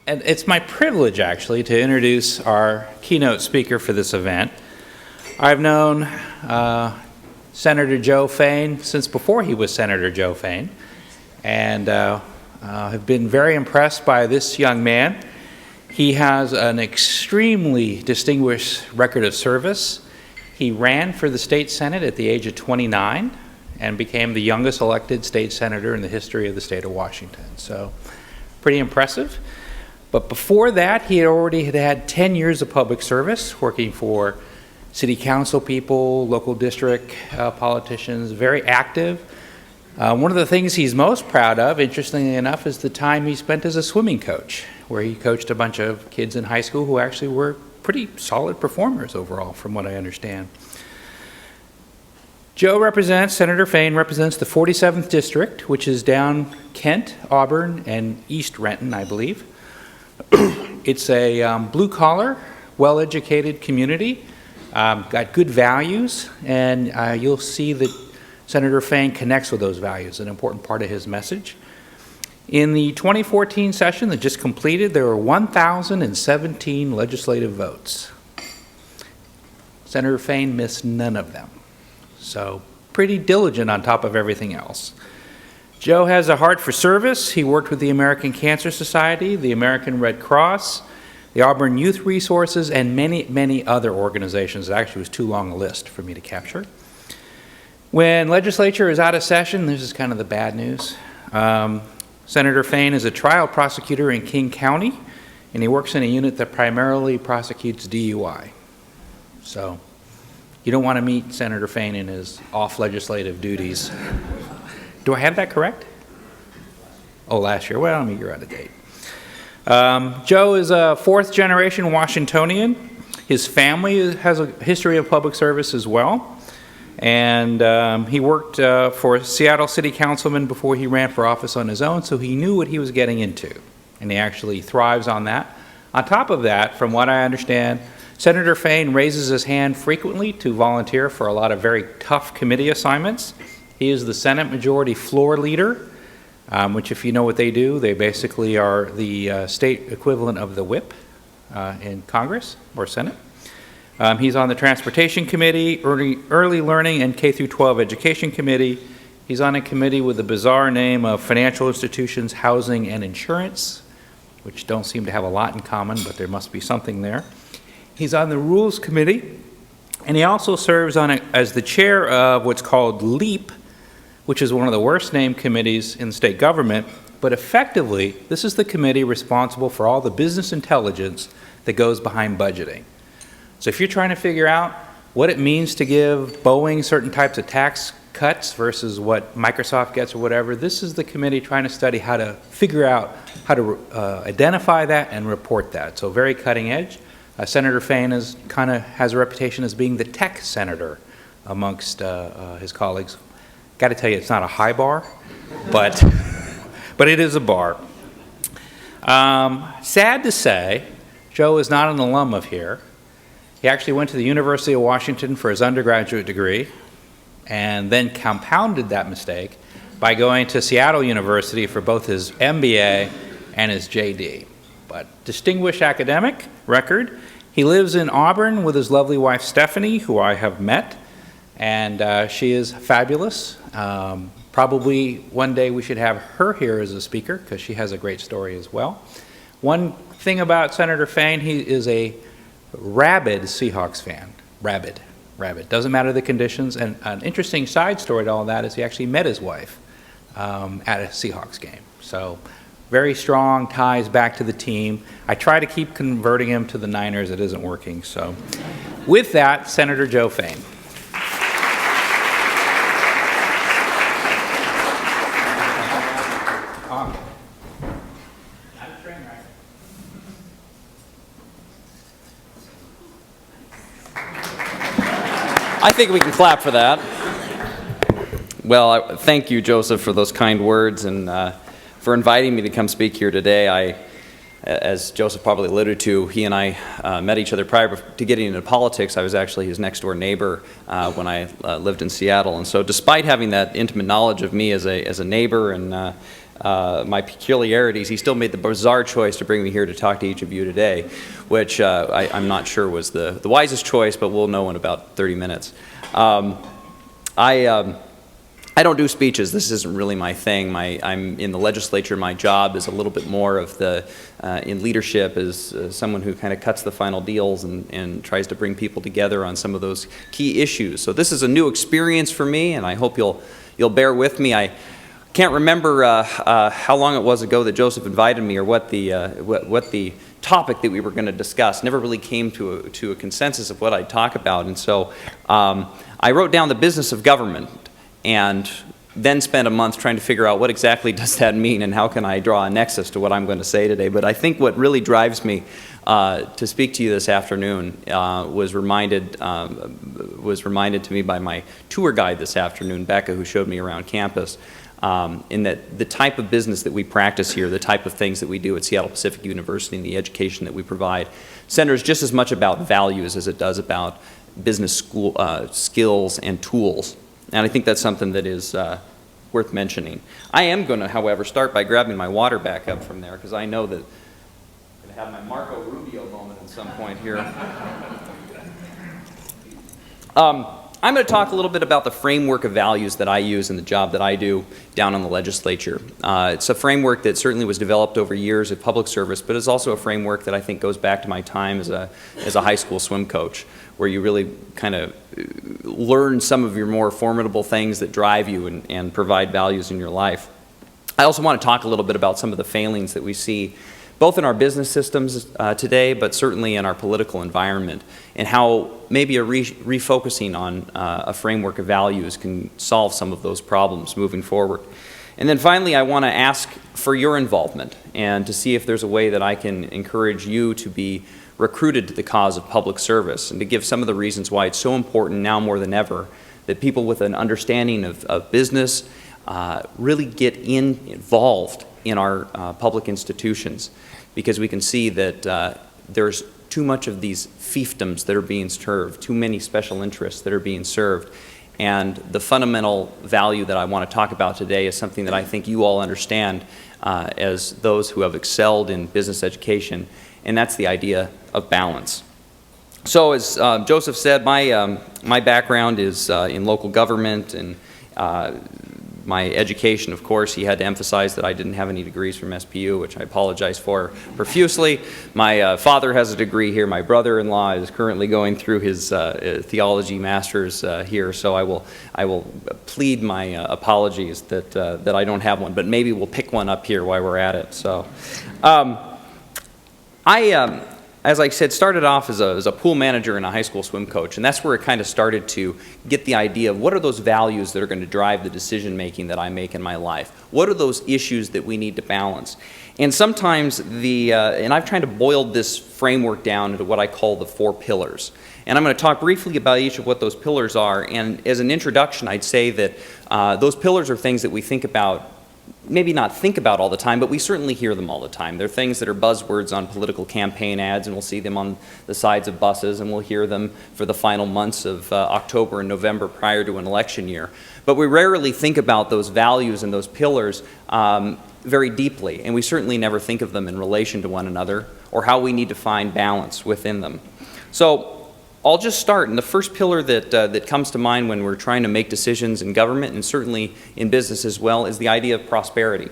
And it's my privilege, actually, to introduce our keynote speaker for this event. I've known Senator Joe Fain since before he was Senator Joe Fain, and have been very impressed by this young man. He has an extremely distinguished record of service. He ran for the state senate at the age of 29 and became the youngest elected state senator in the history of the state of Washington. So, pretty impressive. But before that, he already had 10 years of public service, working for city council people, local district politicians, very active. One of the things he's most proud of, interestingly enough, is the time he spent as a swimming coach, where he coached a bunch of kids in high school who actually were pretty solid performers overall, from what I understand. Senator Fain represents the 47th District, which is down Kent, Auburn, and East Renton, I believe. It's a blue-collar, well-educated community, got good values, and you'll see that Senator Fain connects with those values, an important part of his message. In the 2014 session that just completed, there were 1,017 legislative votes. Senator Fain missed none of them, so pretty diligent on top of everything else. Joe has a heart for service. He worked with the American Cancer Society, the American Red Cross, the Auburn Youth Resources, and many, many other organizations. It actually was too long a list for me to capture. When legislature is out of session, this is kind of the bad news. Senator Fain is a trial prosecutor in King County, and he works in a unit that primarily prosecutes DUI. So you don't want to meet Senator Fain in his off-legislative duties. Do I have that correct? Oh, last year. Well, I mean, you're out of date. Joe is a fourth-generation Washingtonian. His family has a history of public service as well. And he worked for Seattle City Councilman before he ran for office on his own, so he knew what he was getting into. And he actually thrives on that. On top of that, from what I understand, Senator Fain raises his hand frequently to volunteer for a lot of very tough committee assignments. He is the Senate Majority Floor Leader, which, if you know what they do, they basically are the state equivalent of the whip in Congress or Senate. He's on the Transportation Committee, Early Learning and K-12 Education Committee. He's on a committee with the bizarre name of Financial Institutions, Housing, and Insurance, which don't seem to have a lot in common, but there must be something there. He's on the Rules Committee, and he also serves on as the chair of what's called LEAP, which is one of the worst named committees in state government, but effectively, this is the committee responsible for all the business intelligence that goes behind budgeting. So if you're trying to figure out what it means to give Boeing certain types of tax cuts versus what Microsoft gets or whatever, this is the committee trying to study how to figure out how to identify that and report that. So very cutting edge. Senator Fain has a reputation as being the tech senator amongst his colleagues. Got to tell you, it's not a high bar, but it is a bar. Sad to say, Joe is not an alum of here. He actually went to the University of Washington for his undergraduate degree and then compounded that mistake by going to Seattle University for both his MBA and his JD. But distinguished academic record. He lives in Auburn with his lovely wife Stephanie, who I have met, and she is fabulous. Probably one day we should have her here as a speaker because she has a great story as well. One thing about Senator Fain, he is a rabid Seahawks fan. Rabid. Doesn't matter the conditions. And an interesting side story to all that is he actually met his wife at a Seahawks game. So very strong ties back to the team. I try to keep converting him to the Niners. It isn't working. So with that, Senator Joe Fain. I think we can clap for that. Well, thank you, Joseph, for those kind words and for inviting me to come speak here today. As Joseph probably alluded to, he and I met each other prior to getting into politics. I was actually his next-door neighbor when I lived in Seattle. And so despite having that intimate knowledge of me as a neighbor and my peculiarities, he still made the bizarre choice to bring me here to talk to each of you today, which I'm not sure was the wisest choice, but we'll know in about 30 minutes. I don't do speeches. This isn't really my thing. I'm in the legislature. My job is a little bit more of in leadership, as someone who kind of cuts the final deals and tries to bring people together on some of those key issues. So this is a new experience for me, and I hope you'll bear with me. I can't remember how long it was ago that Joseph invited me, or what the topic that we were going to discuss. Never really came to a consensus of what I'd talk about, and so I wrote down the business of government, and then spent a month trying to figure out what exactly does that mean and how can I draw a nexus to what I'm going to say today. But I think what really drives me to speak to you this afternoon was reminded to me by my tour guide this afternoon, Becca, who showed me around campus, in that the type of business that we practice here, the type of things that we do at Seattle Pacific University and the education that we provide centers just as much about values as it does about business skills and tools. And I think that's something that is worth mentioning. I am going to, however, start by grabbing my water back up from there, because I know that I'm going to have my Marco Rubio moment at some point here. I'm going to talk a little bit about the framework of values that I use in the job that I do down in the legislature. It's a framework that certainly was developed over years of public service, but it's also a framework that I think goes back to my time as a high school swim coach, where you really kind of learn some of your more formidable things that drive you and provide values in your life. I also want to talk a little bit about some of the failings that we see both in our business systems today, but certainly in our political environment, and how maybe a refocusing on a framework of values can solve some of those problems moving forward. And then finally, I want to ask for your involvement and to see if there's a way that I can encourage you to be recruited to the cause of public service, and to give some of the reasons why it's so important now more than ever that people with an understanding of business really get involved in our public institutions, because we can see that there's too much of these fiefdoms that are being served, too many special interests that are being served. And the fundamental value that I want to talk about today is something that I think you all understand as those who have excelled in business education, and that's the idea of balance. So as Joseph said, my background is in local government, and my education, of course, he had to emphasize that I didn't have any degrees from SPU, which I apologize for profusely. My father has a degree here. My brother-in-law is currently going through his theology master's here, so I will plead my apologies that I don't have one, but maybe we'll pick one up here while we're at it. So, as I said, started off as a pool manager and a high school swim coach, and that's where it kind of started to get the idea of what are those values that are going to drive the decision making that I make in my life? What are those issues that we need to balance? And sometimes and I've tried to boil this framework down into what I call the 4 pillars. And I'm going to talk briefly about each of what those pillars are, and as an introduction, I'd say that those pillars are things that we think about, maybe not think about all the time, but we certainly hear them all the time. They're things that are buzzwords on political campaign ads, and we'll see them on the sides of buses, and we'll hear them for the final months of October and November prior to an election year. But we rarely think about those values and those pillars very deeply, and we certainly never think of them in relation to one another or how we need to find balance within them. So I'll just start, and the first pillar that comes to mind when we're trying to make decisions in government, and certainly in business as well, is the idea of prosperity.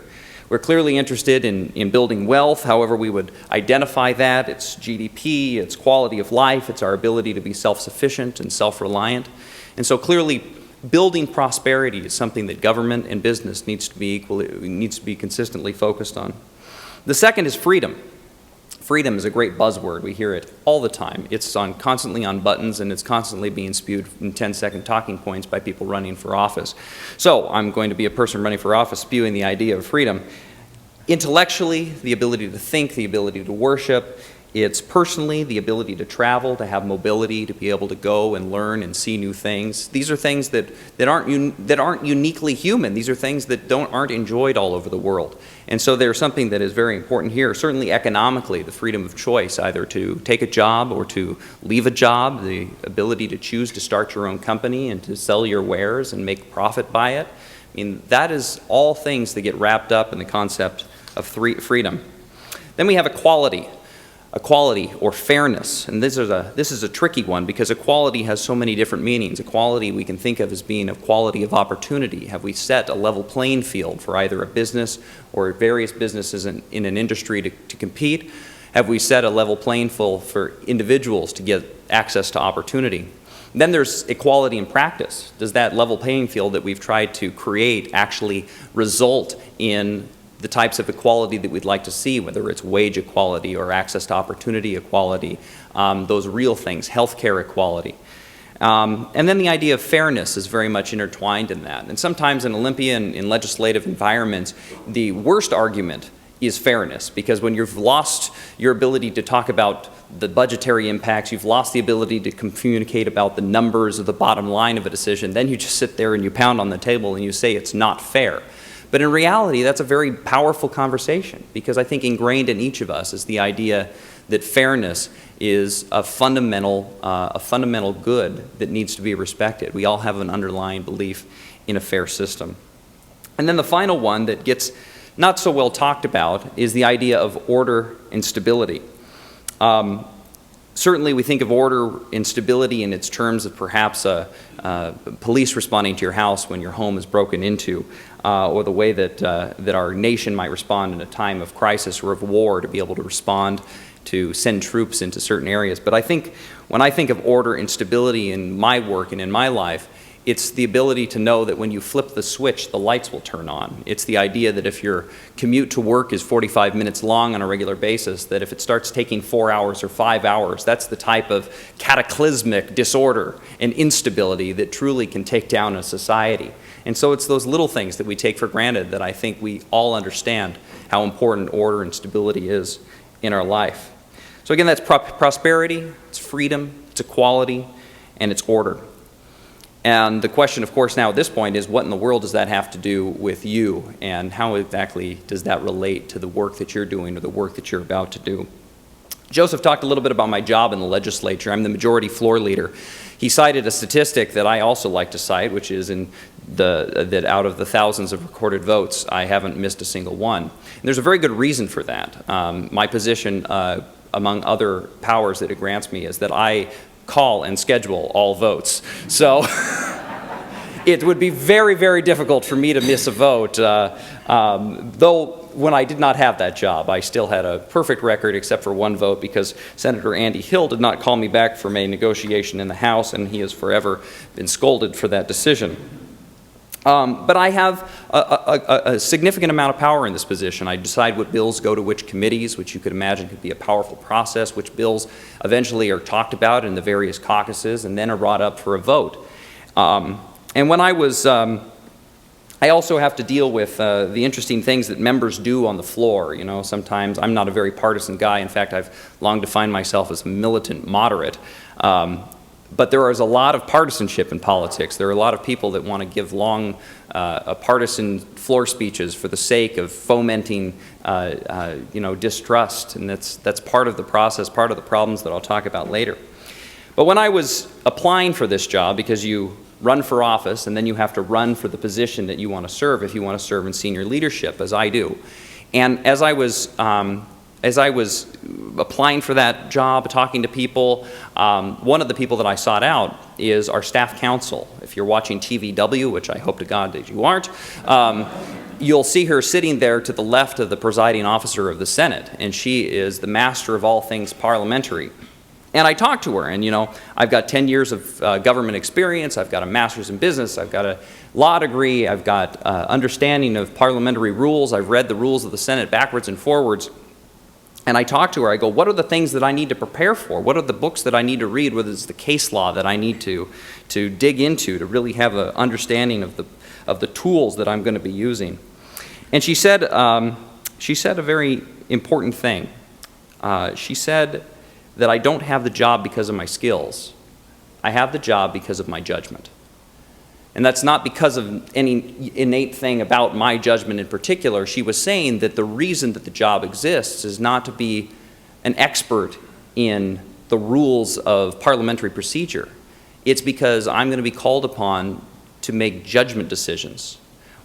We're clearly interested in building wealth, however we would identify that. It's GDP, it's quality of life, it's our ability to be self-sufficient and self-reliant. And so clearly, building prosperity is something that government and business needs to be consistently focused on. The second is freedom. Freedom is a great buzzword. We hear it all the time. It's constantly on buttons, and it's constantly being spewed in 10-second talking points by people running for office. So I'm going to be a person running for office spewing the idea of freedom. Intellectually, the ability to think, the ability to worship. It's personally the ability to travel, to have mobility, to be able to go and learn and see new things. These are things that aren't uniquely human. These are things that aren't enjoyed all over the world. And so there's something that is very important here. Certainly economically, the freedom of choice, either to take a job or to leave a job, the ability to choose to start your own company and to sell your wares and make profit by it, I mean, that is all things that get wrapped up in the concept of freedom. Then we have equality. Equality or fairness, and this is a tricky one because equality has so many different meanings. Equality we can think of as being equality of opportunity. Have we set a level playing field for either a business or various businesses in an industry to compete? Have we set a level playing field for individuals to get access to opportunity? Then there's equality in practice. Does that level playing field that we've tried to create actually result in the types of equality that we'd like to see, whether it's wage equality or access to opportunity equality, those real things, healthcare equality. And then the idea of fairness is very much intertwined in that. And sometimes in Olympia and in legislative environments, the worst argument is fairness, because when you've lost your ability to talk about the budgetary impacts, you've lost the ability to communicate about the numbers of the bottom line of a decision, then you just sit there and you pound on the table and you say it's not fair. But in reality, that's a very powerful conversation, because I think ingrained in each of us is the idea that fairness is a fundamental good that needs to be respected. We all have an underlying belief in a fair system. And then the final one that gets not so well talked about is the idea of order and stability. Certainly we think of order and stability in its terms of perhaps police responding to your house when your home is broken into, or the way that our nation might respond in a time of crisis or of war, to be able to respond to send troops into certain areas. But I think when I think of order and stability in my work and in my life, it's the ability to know that when you flip the switch, the lights will turn on. It's the idea that if your commute to work is 45 minutes long on a regular basis, that if it starts taking 4 hours or 5 hours, that's the type of cataclysmic disorder and instability that truly can take down a society. And so it's those little things that we take for granted that I think we all understand how important order and stability is in our life. So again, that's prosperity, it's freedom, it's equality, and it's order. And the question, of course, now at this point is, what in the world does that have to do with you? And how exactly does that relate to the work that you're doing or the work that you're about to do? Joseph talked a little bit about my job in the legislature. I'm the majority floor leader. He cited a statistic that I also like to cite, which is that out of the thousands of recorded votes, I haven't missed a single one. And there's a very good reason for that. My position, among other powers that it grants me, is that I call and schedule all votes. So it would be very, very difficult for me to miss a vote. Though when I did not have that job, I still had a perfect record except for one vote, because Senator Andy Hill did not call me back from a negotiation in the House, and he has forever been scolded for that decision. But I have a significant amount of power in this position. I decide what bills go to which committees, which you could imagine could be a powerful process, which bills eventually are talked about in the various caucuses and then are brought up for a vote. And when I also have to deal with the interesting things that members do on the floor. You know, sometimes I'm not a very partisan guy. In fact, I've long defined myself as a militant moderate. But there is a lot of partisanship in politics. There are a lot of people that want to give long partisan floor speeches for the sake of fomenting distrust, and that's part of the process, part of the problems that I'll talk about later. But when I was applying for this job, because you run for office and then you have to run for the position that you want to serve if you want to serve in senior leadership, as I do, and as I was applying for that job, talking to people, one of the people that I sought out is our staff counsel. If you're watching TVW, which I hope to God that you aren't, you'll see her sitting there to the left of the presiding officer of the Senate, and she is the master of all things parliamentary. And I talked to her, and I've got 10 years of government experience, I've got a master's in business, I've got a law degree, I've got understanding of parliamentary rules, I've read the rules of the Senate backwards and forwards. And I talked to her, I go, what are the things that I need to prepare for? What are the books that I need to read? What is the case law that I need to dig into to really have an understanding of the tools that I'm going to be using? And she said a very important thing. She said that I don't have the job because of my skills. I have the job because of my judgment. And that's not because of any innate thing about my judgment in particular. She was saying that the reason that the job exists is not to be an expert in the rules of parliamentary procedure. It's because I'm going to be called upon to make judgment decisions.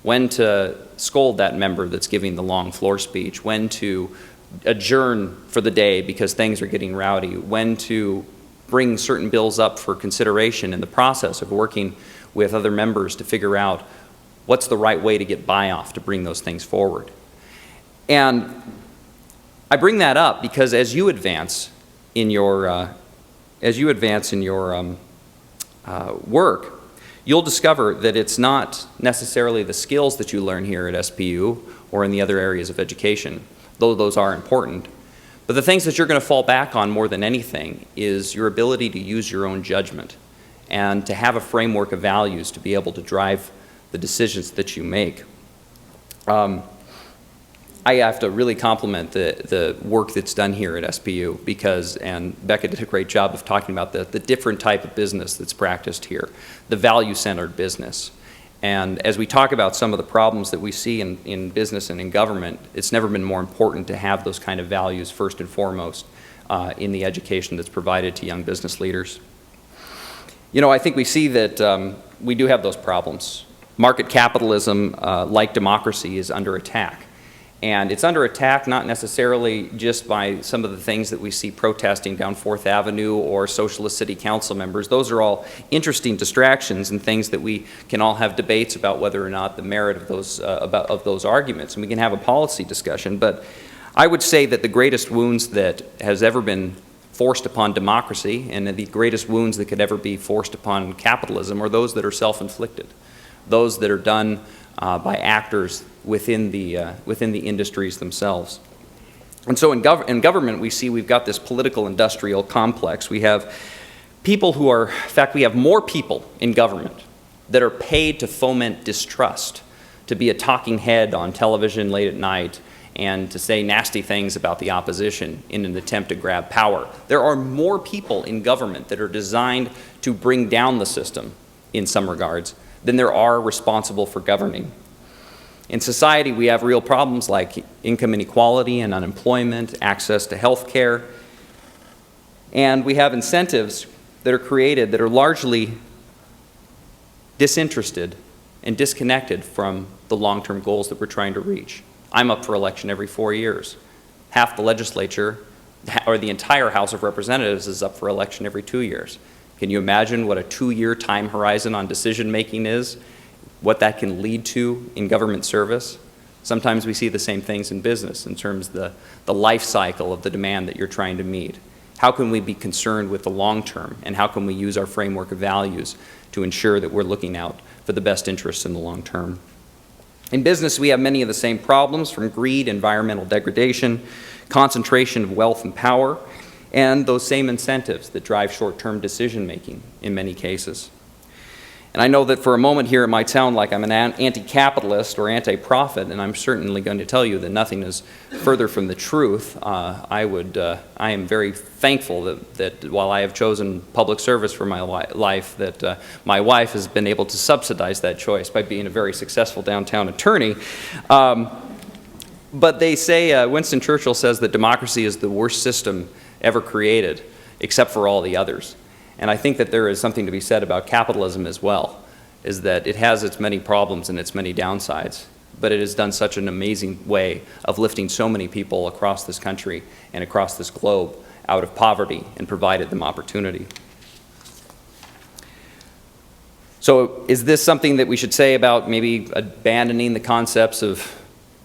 when to scold that member that's giving the long floor speech, when to adjourn for the day because things are getting rowdy, when to bring certain bills up for consideration in the process of working with other members to figure out what's the right way to get buy-off to bring those things forward. And I bring that up because as you advance in your work, you'll discover that it's not necessarily the skills that you learn here at SBU or in the other areas of education, though those are important. But the things that you're going to fall back on more than anything is your ability to use your own judgment and to have a framework of values to be able to drive the decisions that you make. I have to really compliment the work that's done here at SBU because, and Becca did a great job of talking about the different type of business that's practiced here, the value-centered business. And as we talk about some of the problems that we see in business and in government, it's never been more important to have those kind of values first and foremost in the education that's provided to young business leaders. You know, I think we see that we do have those problems. Market capitalism, like democracy, is under attack. And it's under attack not necessarily just by some of the things that we see protesting down 4th Avenue or socialist city council members. Those are all interesting distractions and things that we can all have debates about whether or not the merit of those arguments, and we can have a policy discussion. But I would say that the greatest wounds that has ever been forced upon democracy and the greatest wounds that could ever be forced upon capitalism are those that are self-inflicted, those that are done by actors within the industries themselves. And so in government, we see we've got this political industrial complex. We have people who are, in fact, we have more people in government that are paid to foment distrust, to be a talking head on television late at night, and to say nasty things about the opposition in an attempt to grab power. There are more people in government that are designed to bring down the system in some regards than there are responsible for governing. In society, we have real problems like income inequality and unemployment, access to health care, and we have incentives that are created that are largely disinterested and disconnected from the long-term goals that we're trying to reach. I'm up for election every 4 years. Half the legislature, or the entire House of Representatives, is up for election every 2 years. Can you imagine what a 2-year time horizon on decision-making is? What that can lead to in government service? Sometimes we see the same things in business in terms of the life cycle of the demand that you're trying to meet. How can we be concerned with the long term, and how can we use our framework of values to ensure that we're looking out for the best interests in the long term? In business, we have many of the same problems, from greed, environmental degradation, concentration of wealth and power, and those same incentives that drive short-term decision-making in many cases. And I know that for a moment here it might sound like I'm an anti-capitalist or anti-profit, and I'm certainly going to tell you that nothing is further from the truth. I am very thankful that while I have chosen public service for my life, that my wife has been able to subsidize that choice by being a very successful downtown attorney. But they say, Winston Churchill says that democracy is the worst system ever created, except for all the others. And I think that there is something to be said about capitalism as well, is that it has its many problems and its many downsides, but it has done such an amazing way of lifting so many people across this country and across this globe out of poverty and provided them opportunity. So is this something that we should say about maybe abandoning the concepts of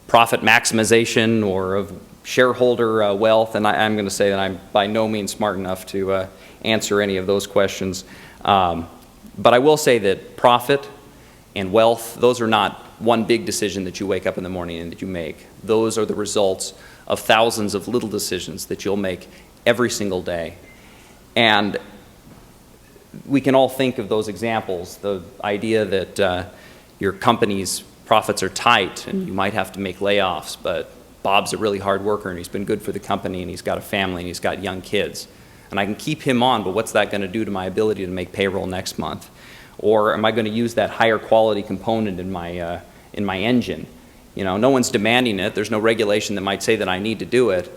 profit maximization or of shareholder wealth? And I'm going to say that I'm by no means smart enough to answer any of those questions. But I will say that profit and wealth, those are not one big decision that you wake up in the morning and that you make. Those are the results of thousands of little decisions that you'll make every single day. And we can all think of those examples, the idea that your company's profits are tight and you might have to make layoffs, but Bob's a really hard worker and he's been good for the company and he's got a family and he's got young kids. And I can keep him on, but what's that going to do to my ability to make payroll next month? Or am I going to use that higher quality component in my engine? You know, no one's demanding it. There's no regulation that might say that I need to do it.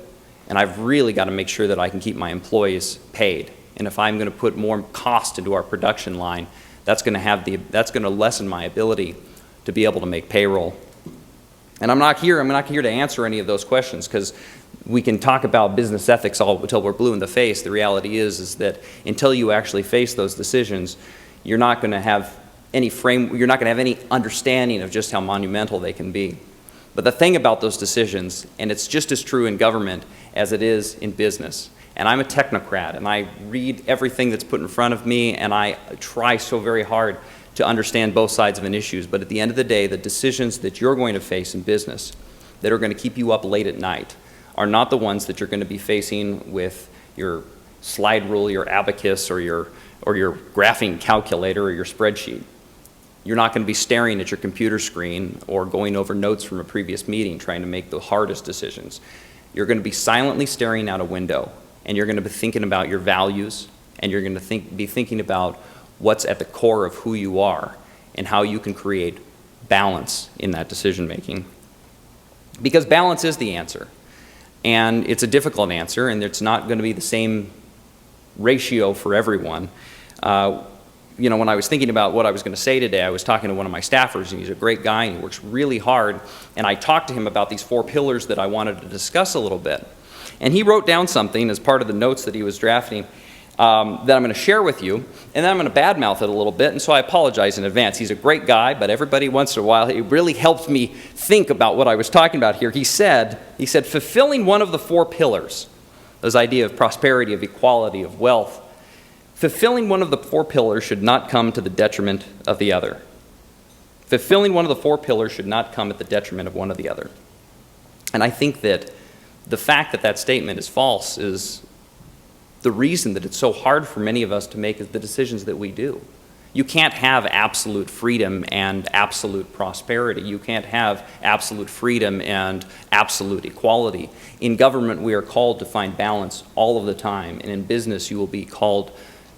And I've really got to make sure that I can keep my employees paid. And if I'm going to put more cost into our production line, that's going to lessen my ability to be able to make payroll. And I'm not here to answer any of those questions, because we can talk about business ethics all until we're blue in the face. The reality is that until you actually face those decisions, you're not going to have you're not going to have any understanding of just how monumental they can be. But the thing about those decisions, and it's just as true in government as it is in business, and I'm a technocrat, and I read everything that's put in front of me, and I try so very hard to understand both sides of an issue. But at the end of the day, the decisions that you're going to face in business that are going to keep you up late at night are not the ones that you're going to be facing with your slide rule, your abacus, or your graphing calculator, or your spreadsheet. You're not going to be staring at your computer screen or going over notes from a previous meeting trying to make the hardest decisions. You're going to be silently staring out a window, and you're going to be thinking about your values, and you're going to be thinking about what's at the core of who you are and how you can create balance in that decision making. Because balance is the answer, and it's a difficult answer, and it's not going to be the same ratio for everyone. When I was thinking about what I was going to say today, I was talking to one of my staffers, and he's a great guy, and he works really hard, and I talked to him about these 4 pillars that I wanted to discuss a little bit. And he wrote down something as part of the notes that he was drafting that I'm going to share with you, and then I'm going to badmouth it a little bit, and so I apologize in advance. He's a great guy, but everybody once in a while, it really helped me think about what I was talking about here. He said, fulfilling one of the 4 pillars, this idea of prosperity, of equality, of wealth, fulfilling one of the 4 pillars should not come to the detriment of the other. Fulfilling one of the 4 pillars should not come at the detriment of one or the other. And I think that the fact that that statement is false is the reason that it's so hard for many of us to make the decisions that we do. You can't have absolute freedom and absolute prosperity. You can't have absolute freedom and absolute equality. In government, we are called to find balance all of the time. And in business, you will be called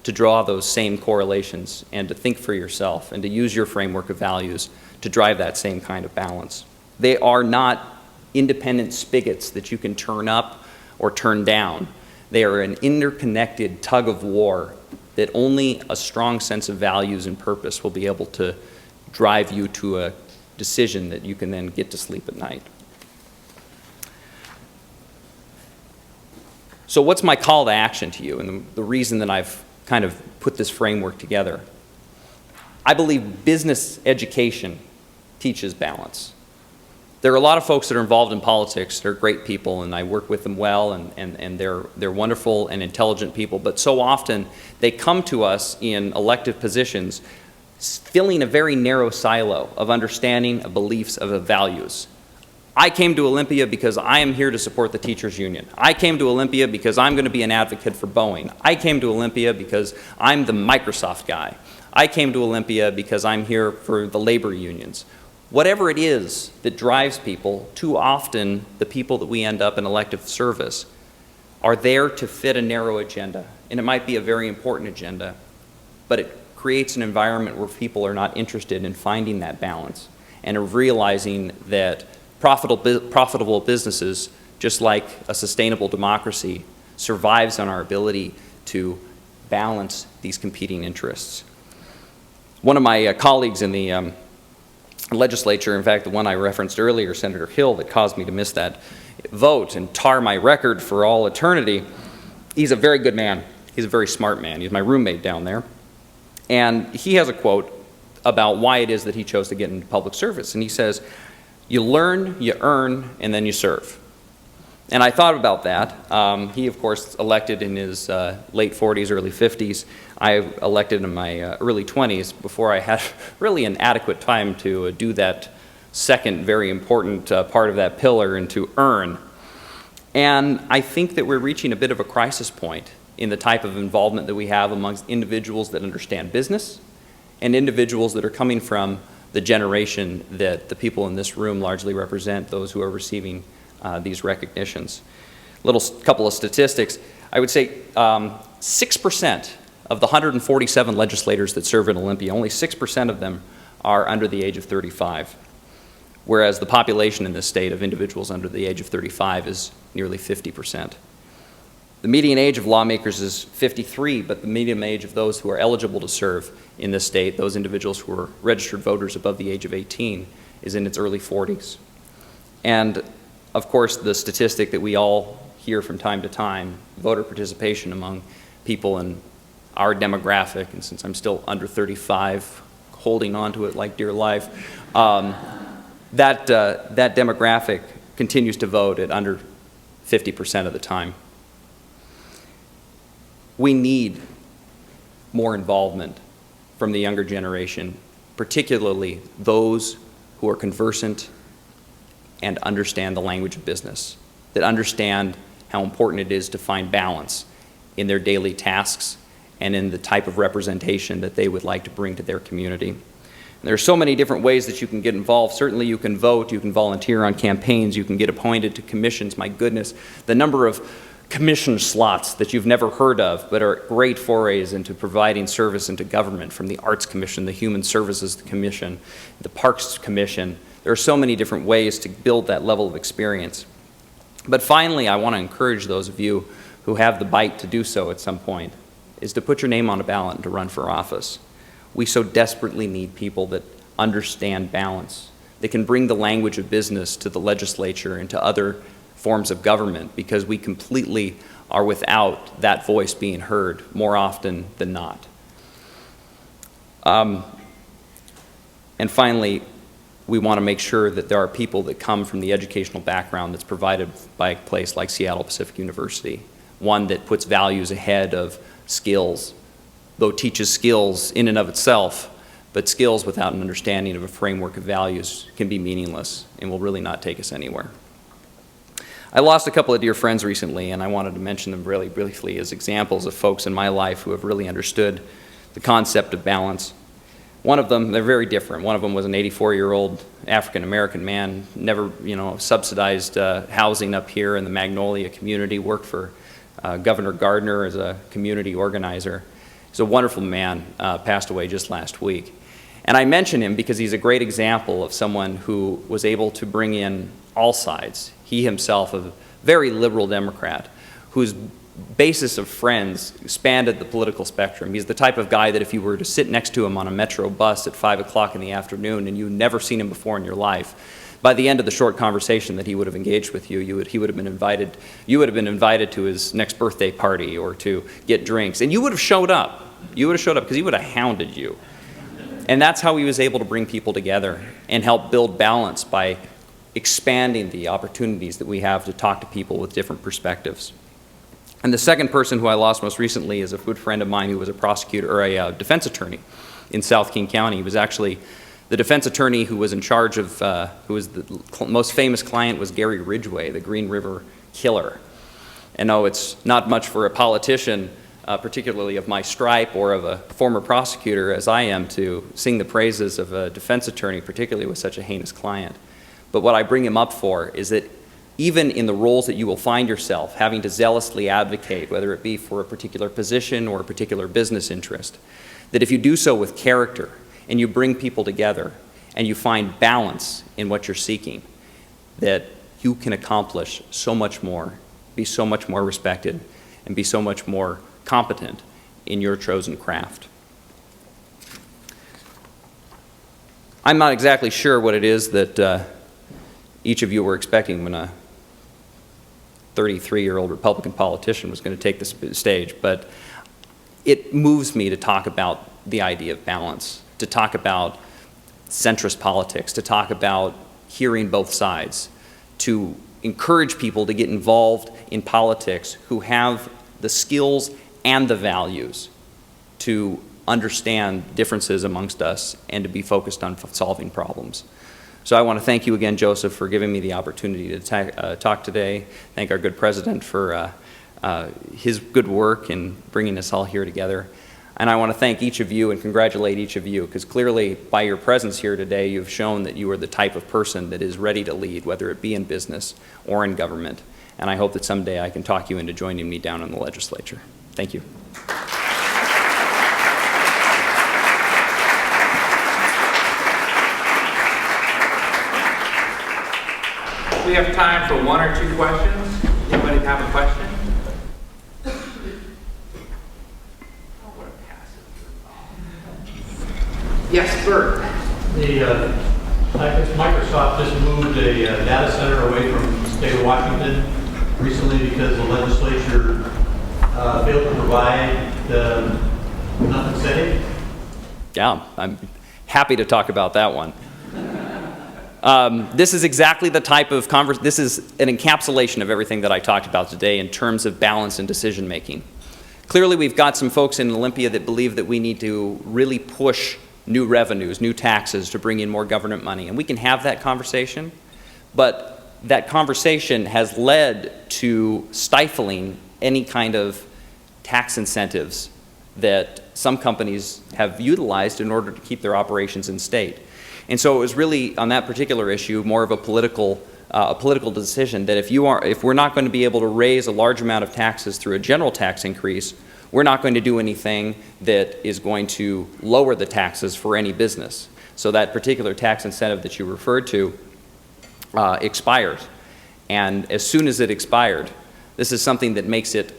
to draw those same correlations and to think for yourself and to use your framework of values to drive that same kind of balance. They are not independent spigots that you can turn up or turn down. They are an interconnected tug of war that only a strong sense of values and purpose will be able to drive you to a decision that you can then get to sleep at night. So what's my call to action to you, and the reason that I've kind of put this framework together? I believe business education teaches balance. There are a lot of folks that are involved in politics. They're great people, and I work with them well, and they're wonderful and intelligent people, but so often they come to us in elective positions filling a very narrow silo of understanding, of beliefs, of values. I came to Olympia because I am here to support the teachers union. I came to Olympia because I'm going to be an advocate for Boeing. I came to Olympia because I'm the Microsoft guy. I came to Olympia because I'm here for the labor unions. Whatever it is that drives people, too often the people that we end up in elective service are there to fit a narrow agenda. And it might be a very important agenda, but it creates an environment where people are not interested in finding that balance and of realizing that profitable businesses, just like a sustainable democracy, survives on our ability to balance these competing interests. One of my colleagues in the legislature, in fact, the one I referenced earlier, Senator Hill, that caused me to miss that vote and tar my record for all eternity, he's a very good man. He's a very smart man. He's my roommate down there. And he has a quote about why it is that he chose to get into public service. And he says, "You learn, you earn, and then you serve." And I thought about that. He, of course, elected in his late 40s, early 50s. I elected in my early 20s before I had really an adequate time to do that second very important part of that pillar, and to earn. And I think that we're reaching a bit of a crisis point in the type of involvement that we have amongst individuals that understand business and individuals that are coming from the generation that the people in this room largely represent, those who are receiving these recognitions. Couple of statistics. I would say 6% of the 147 legislators that serve in Olympia, only 6% of them are under the age of 35, whereas the population in this state of individuals under the age of 35 is nearly 50%. The median age of lawmakers is 53, but the median age of those who are eligible to serve in this state, those individuals who are registered voters above the age of 18, is in its early 40s. And of course, the statistic that we all hear from time to time, voter participation among people in our demographic, and since I'm still under 35, holding on to it like dear life, that demographic continues to vote at under 50% of the time. We need more involvement from the younger generation, particularly those who are conversant and understand the language of business, that understand how important it is to find balance in their daily tasks and in the type of representation that they would like to bring to their community. And there are so many different ways that you can get involved. Certainly you can vote, you can volunteer on campaigns, you can get appointed to commissions. My goodness, the number of commission slots that you've never heard of but are great forays into providing service into government, from the Arts Commission, the Human Services Commission, the Parks Commission. There are so many different ways to build that level of experience. But finally, I want to encourage those of you who have the bite to do so at some point, is to put your name on a ballot and to run for office. We so desperately need people that understand balance, that can bring the language of business to the legislature and to other forms of government, because we completely are without that voice being heard more often than not. And finally, we want to make sure that there are people that come from the educational background that's provided by a place like Seattle Pacific University, one that puts values ahead of skills, though teaches skills in and of itself, but skills without an understanding of a framework of values can be meaningless and will really not take us anywhere. I lost a couple of dear friends recently, and I wanted to mention them really briefly as examples of folks in my life who have really understood the concept of balance. One of them, they're very different. One of them was an 84-year-old African-American man, never, subsidized housing up here in the Magnolia community, worked for Governor Gardner as a community organizer. He's a wonderful man, passed away just last week. And I mention him because he's a great example of someone who was able to bring in all sides. He himself, a very liberal Democrat, whose basis of friends spanned the political spectrum. He's the type of guy that if you were to sit next to him on a metro bus at 5 o'clock in the afternoon and you'd never seen him before in your life, by the end of the short conversation that he would have engaged with you, you would have been invited to his next birthday party or to get drinks, and you would have showed up. You would have showed up because he would have hounded you. And that's how he was able to bring people together and help build balance by expanding the opportunities that we have to talk to people with different perspectives. And the second person who I lost most recently is a good friend of mine who was a prosecutor or a defense attorney in South King County. He was actually the defense attorney who was in charge of, who was the most famous client was Gary Ridgway, the Green River killer. And no, it's not much for a politician, particularly of my stripe or of a former prosecutor as I am, to sing the praises of a defense attorney, particularly with such a heinous client. But what I bring him up for is that even in the roles that you will find yourself having to zealously advocate, whether it be for a particular position or a particular business interest, that if you do so with character and you bring people together and you find balance in what you're seeking, that you can accomplish so much more, be so much more respected, and be so much more competent in your chosen craft. I'm not exactly sure what it is that each of you were expecting when a 33-year-old Republican politician was going to take the stage, but it moves me to talk about the idea of balance, to talk about centrist politics, to talk about hearing both sides, to encourage people to get involved in politics who have the skills and the values to understand differences amongst us and to be focused on solving problems. So I want to thank you again, Joseph, for giving me the opportunity to talk today. Thank our good president for his good work in bringing us all here together. And I want to thank each of you and congratulate each of you, because clearly by your presence here today, you've shown that you are the type of person that is ready to lead, whether it be in business or in government. And I hope that someday I can talk you into joining me down in the legislature. Thank you. We have time for one or two questions. Anybody have a question? I guess Microsoft just moved a data center away from the state of Washington recently because the legislature failed to provide enough incentive. Yeah, I'm happy to talk about that one. This is exactly the type of this is an encapsulation of everything that I talked about today in terms of balance and decision making. Clearly, we've got some folks in Olympia that believe that we need to really push new revenues, new taxes to bring in more government money, and we can have that conversation, but that conversation has led to stifling any kind of tax incentives that some companies have utilized in order to keep their operations in state. And so it was really, on that particular issue, more of a political decision that if we're not going to be able to raise a large amount of taxes through a general tax increase, we're not going to do anything that is going to lower the taxes for any business. So that particular tax incentive that you referred to expires. And as soon as it expired, this is something that makes it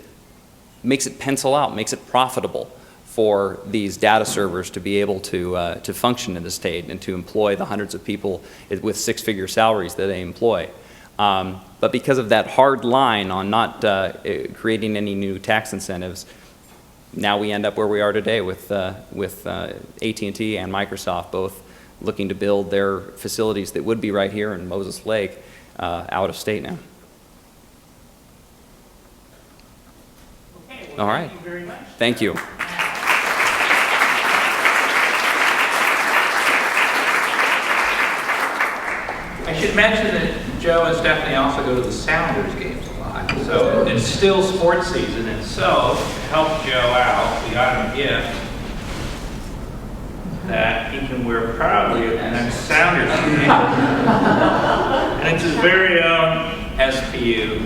pencil out, makes it profitable for these data servers to be able to function in the state and to employ the hundreds of people with six-figure salaries that they employ. But because of that hard line on not creating any new tax incentives, now we end up where we are today with AT&T and Microsoft both looking to build their facilities that would be right here in Moses Lake out of state now. Okay, well, All right. Thank you very much. Thank you. I should mention that Joe and Stephanie also go to the Sounders games a lot. So it's still sports season, and so to help Joe out, we got him a gift that he can wear proudly at the next Sounders game. And it's his very own SPU.